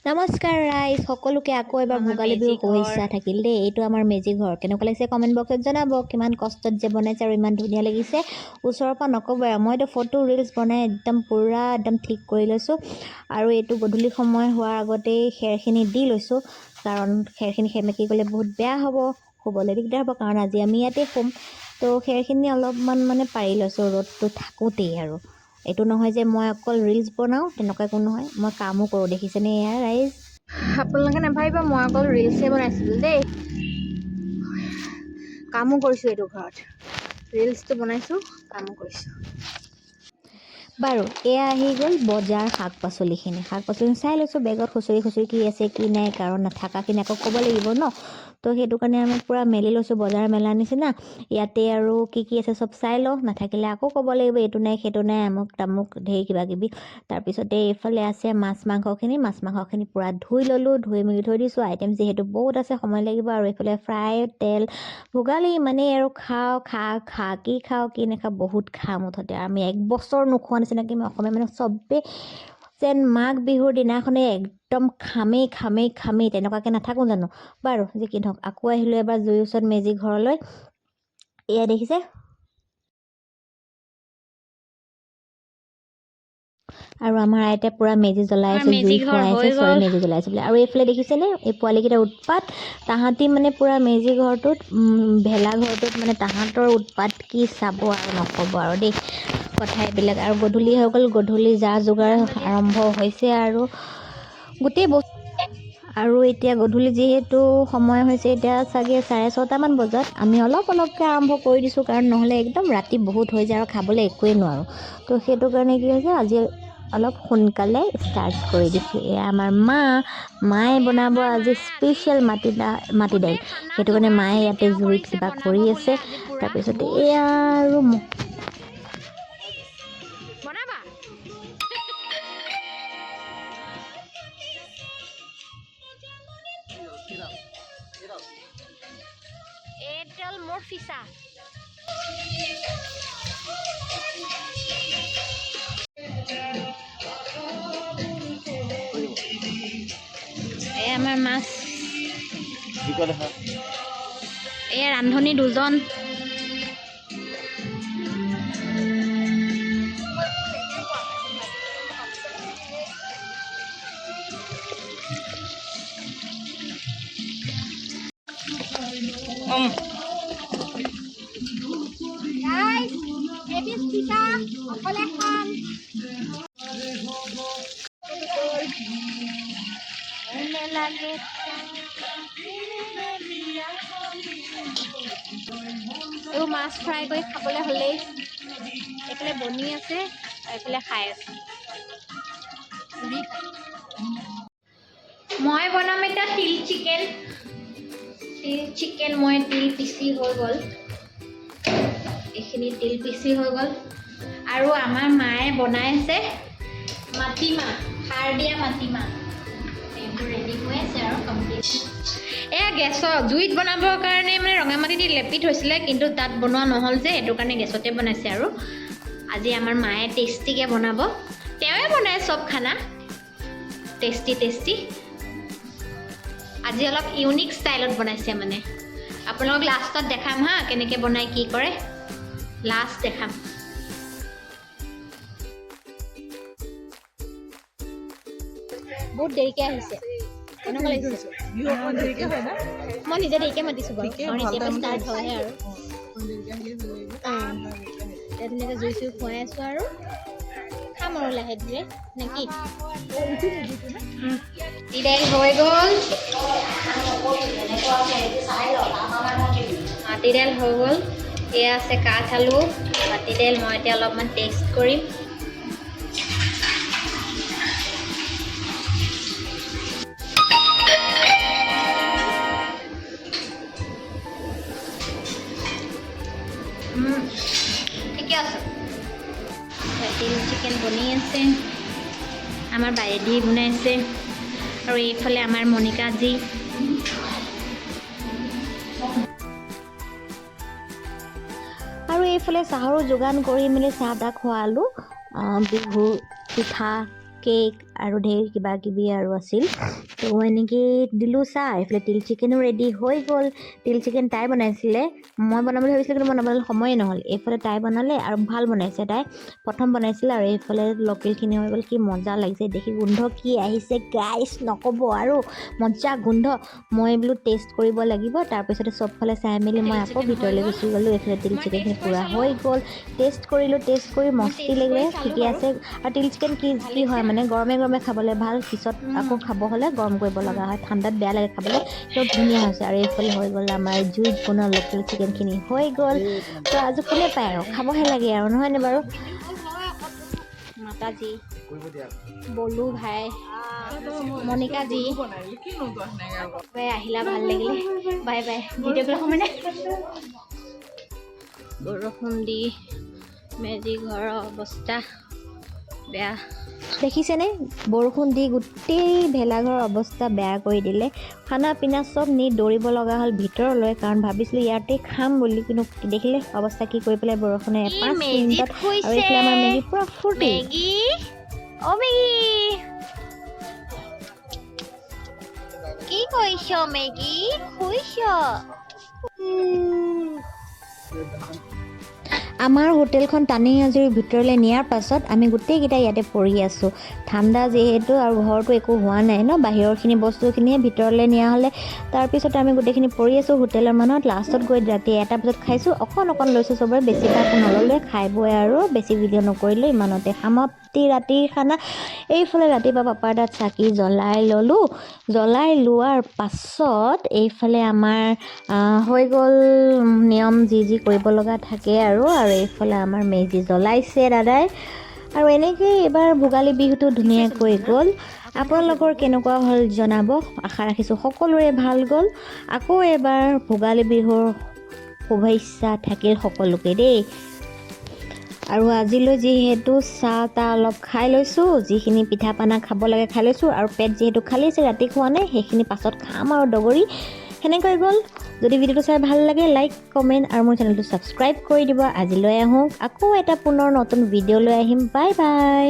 নমস্কাৰ ৰাইজ সকলোকে আকৌ এবাৰ ভোগালী বিহুৰ শুভেচ্ছা থাকিল দেই। এইটো আমাৰ মেজি ঘৰ কেনেকুৱা লাগিছে কমেণ্ট বক্সত জনাব। কিমান কষ্টত যে বনাইছে আৰু ইমান ধুনীয়া লাগিছে, ওচৰৰ পৰা নক'বই আৰু। মইতো ফটো ৰিলছ বনাই পুৰা ঠিক কৰি লৈছোঁ। আৰু এইটো গধূলি সময় হোৱাৰ আগতেই খেৰখিনি দি লৈছোঁ, কাৰণ খেৰখিনি সেমেকি গ'লে বহুত বেয়া হ'ব, শুবলৈ দিগদাৰ হ'ব, কাৰণ আজি আমি ইয়াতে শুম। তো খেৰখিনি অলপমান পাৰি লৈছোঁ ৰ'দটো থাকোঁতেই। আৰু এইটো নহয় যে মই অকল ৰিলছ বনাওঁ, তেনেকুৱা একো নহয়, মই কামো কৰোঁ। দেখিছেনে এয়া ৰাইজ? আপোনালোকে নাভাবিব মই অকল ৰিলছহে বনাইছিলোঁ দেই, কামো কৰিছোঁ। এইটো ঘৰত ৰিলছটো বনাইছোঁ, কামো কৰিছোঁ। বাৰু এয়া আহি গ'ল বজাৰ শাক পাচলি চাই লৈছোঁ। বেগত খুচৰি কি আছে কি নাই, কাৰণ নাথাকাখিনি আকৌ ক'ব লাগিব ন। তো সেইটো কাৰণে আমি পূৰা মেলি লৈছোঁ, বজাৰ মেলাৰ নিচিনা। ইয়াতে আৰু কি আছে চব চাই লওঁ, নাথাকিলে আকৌ ক'ব লাগিব এইটো নাই সেইটো নাই, আমুক তামুক ঢেৰ কিবা কিবি। তাৰপিছতে এইফালে আছে মাছ মাংসখিনি পূৰা ধুই ল'লোঁ, ধুই মেলি থৈ দিছোঁ। আইটেম যিহেতু বহুত আছে, সময় লাগিব। আৰু এইফালে ফ্ৰাই তেল ভোগালী ইমানেই আৰু কি খাওঁ কি নাখাওঁ বহুত খাওঁ। মুঠতে আমি এক বছৰ নোখোৱা নিচিনাকৈ আমি অসমীয়া মানুহ চবেই যেন মাঘ বিহুৰ দিনাখনেই একদম খামেই তেনেকুৱাকৈ নাথাকোঁ জানো। বাৰু যি কি নহওক, আকৌ আহিলোঁ এবাৰ জুইৰ ওচৰত মেজি ঘৰলৈ। এয়া দেখিছে, আৰু আমাৰ আইতাই পূৰা মেজি জ্বলাই আছে, জুই ফুৱাই আছে, মেজি জ্বলাইছে বোলে। আৰু এইফালে দেখিছেনে এই পোৱালিকেইটাৰ উৎপাত। তাহাঁতি পূৰা মেজি ঘৰটোত ভেলাঘৰটোত তাহাঁতৰ উৎপাত কি চাব আৰু নক'ব আৰু দেই কথা এইবিলাক। আৰু গধূলি হৈ গ'ল, গধূলি যা যোগাৰ আৰম্ভ হৈছে আৰু গোটেই বস্তু। আৰু এতিয়া গধূলি যিহেতু সময় হৈছে, এতিয়া চাগে 6:30মান বজাত আমি অলপকৈ আৰম্ভ কৰি দিছোঁ, কাৰণ নহ'লে একদম ৰাতি বহুত হৈ যায় আৰু খাবলৈ একোৱেই নোৱাৰোঁ। তো সেইটো কাৰণে কি হৈছে, আজি অলপ সোনকালে ষ্টাৰ্ট কৰি দিছোঁ। এয়া আমাৰ মায়ে বনাব আজি স্পেচিয়েল মাটি দাইল। সেইটো কাৰণে মায়ে ইয়াতে জুইত কিবা কৰি আছে। তাৰপিছতে এয়া আৰু মোৰ ফিচা আমাৰ মাছ, এয়া ৰান্ধনি দুজন। অকলে খাম। এইবোৰ মাছ ফ্ৰাই কৰি খাবলৈ হ'লেই এইফালে বনি আছে, এইফালে খাই আছে। মই বনাম এতিয়া তিল চিকেন। মই তিল পিচি হৈ গ'ল, এইখিনি তিল পিচি হৈ গ'ল। আৰু আমাৰ মায়ে বনাই আছে মাটিমাহ, সাৰ দিয়া মাটিমাহ। এইবোৰ ৰেডি হৈ আছে আৰু কমপ্লিট। এয়া গেছত জুইত বনাবৰ কাৰণে ৰঙা মাটি দি লেপি থৈছিলে, কিন্তু তাত বনোৱা নহ'ল যে, সেইটো কাৰণে গেছতে বনাইছে। আৰু আজি আমাৰ মায়ে টেষ্টিকৈ বনাব। তেওঁৱে বনায় চব খানা, টেষ্টি। আজি অলপ ইউনিক ষ্টাইলত বনাইছে। আপোনালোকক লাষ্টত দেখাম হা, কেনেকৈ বনাই কি কৰে, লাষ্ট দেখাম। বহুত দেৰিকৈ আহিছে, কেনেকুৱা লাগিছে? মই নিজে দেৰিকৈ মাতিছোঁ বাৰু, কাৰণ এতিয়াৰ পৰা ষ্টাৰ্ট হয়হে। আৰু ধুনীয়াকৈ জুই চুই খুৱাই আছোঁ আৰু খাম আৰু লাহে ধীৰে নেকি। তিল হৈ গ'ল, মাটি দাইল হৈ গ'ল। এয়া আছে কাঠ আলু, মাটি দাইল। মই এতিয়া অলপমান টেষ্ট কৰিম। ঠিকে আছে। তিল চিকেন বনি আছে, আমাৰ বাইদেউ বনাইছে। আৰু এইফালে আমাৰ মনিকা যি। আৰু এইফালে চাহৰো যোগান কৰি মেলি চাহ তাহ খোৱালোঁ। বিহু পিঠা, কেক আৰু ঢেৰ কিবা কিবি আৰু আছিল তো এনেকৈ দিলোঁ চাহ এইফালে তিল চিকেনো ৰেডি হৈ গ'ল তিল চিকেন তাই বনাইছিলে মই বনাম বুলি ভাবিছিলোঁ কিন্তু মই বনাবলৈ সময়ে নহ'ল এইফালে তাই বনালে আৰু ভাল বনাইছে তাই প্ৰথম বনাইছিলে আৰু এইফালে লোকেলখিনি হৈ গ'ল কি মজা লাগিছে দেখি গোন্ধ কি আহিছে গাইছ নক'ব আৰু মজা গোন্ধ মই বোলো টেষ্ট কৰিব লাগিব তাৰপিছতে চবফালে চাই মেলি মই আকৌ ভিতৰলৈ গুচি গ'লোঁ এইফালে তিল চিকেনখিনি পূৰা হৈ গ'ল টেষ্ট কৰিলোঁ টেষ্ট কৰি মস্তি লাগিলে ঠিকে আছে আৰু তিল চিকেন কি হয় মানে গৰমে গৰমে খাবলৈ ভাল পিছত আকৌ খাব হ'লে গৰম কৰিব লগা হয় ঠাণ্ডাত বেয়া লাগে খাবলৈ চব ধুনীয়া হৈছে আৰু এইফালে হৈ গ'ল আমাৰ জুইত বনোৱা লোকেল চিকেনখিনি হৈ গ'ল তো আজি কোনে পায় আৰু খাবহে লাগে আৰু নহয়নে বাৰু মাতাজী বলো ভাই মনিকাজী আহিলা ভাল লাগিলে বাই বাই ভিডিঅ'বিলাক মানে বৰষুণ দি মেজি ঘৰৰ অৱস্থা বেয়া দেখিছেনে বৰষুণ দি গোটেই ভেলাঘৰৰ অৱস্থা বেয়া কৰি দিলে খানা পিনা চব নি দৌৰিব লগা হ'ল ভিতৰলৈ কাৰণ ভাবিছিলোঁ ইয়াতে খাম বুলি কিন্তু দেখিলে অৱস্থা কি কৰি পেলাই বৰষুণে 5 মিনিটত আৰু এইফালে আমাৰ মেগী পুৰা ফূৰ্তি কি কৰিছ মেগী খুইছ আমাৰ হোটেলখন টানি আজৰি ভিতৰলৈ নিয়াৰ পাছত আমি গোটেইকেইটা ইয়াতে পৰি আছোঁ ঠাণ্ডা যিহেতু আৰু ঘৰটো একো হোৱা নাই ন বাহিৰৰখিনি বস্তুখিনিয়ে ভিতৰলৈ নিয়া হ'লে তাৰপিছত আমি গোটেইখিনি পৰি আছোঁ হোটেলৰ মানত লাষ্টত গৈ ৰাতি 1টা বজাত খাইছোঁ অকণ লৈছোঁ চবৰে বেছিভাগ নল'লে খাই বৈ আৰু বেছি ভিডিঅ' নকৰিলোঁ ইমানতে সমাপ্তি ৰাতিৰ খানা এইফালে ৰাতিপুৱা পাপাৰ তাত চাকি জ্বলাই ল'লোঁ জ্বলাই লোৱাৰ পাছত এইফালে আমাৰ হৈ গ'ল নিয়ম যি কৰিব লগা থাকে আৰু এইফালে আমাৰ মেজি জ্বলাইছে দাদাই আৰু এনেকৈ এইবাৰ ভোগালী বিহুটো ধুনীয়াকৈ গ'ল আপোনালোকৰ কেনেকুৱা হ'ল জনাব আশা ৰাখিছোঁ সকলোৰে ভাল গ'ল আকৌ এবাৰ ভোগালী বিহুৰ শুভেচ্ছা থাকিল সকলোকে দেই আৰু আজিলৈ যিহেতু চাহ তাহ অলপ খাই লৈছোঁ যিখিনি পিঠা পানা খাব লাগে খাই লৈছোঁ আৰু পেট যিহেতু খালী আছে ৰাতি খোৱা নাই সেইখিনি পাছত খাম আৰু দগৰি সেনেকৈ গ'ল যদি ভিডিঅ'টো চাই ভাল লাগে লাইক কমেণ্ট আৰু মোৰ চেনেলটো ছাবস্ক্ৰাইব কৰি দিব আজিলৈ আহোঁ আকৌ এটা পুনৰ নতুন ভিডিঅ' লৈ আহিম বাই বাই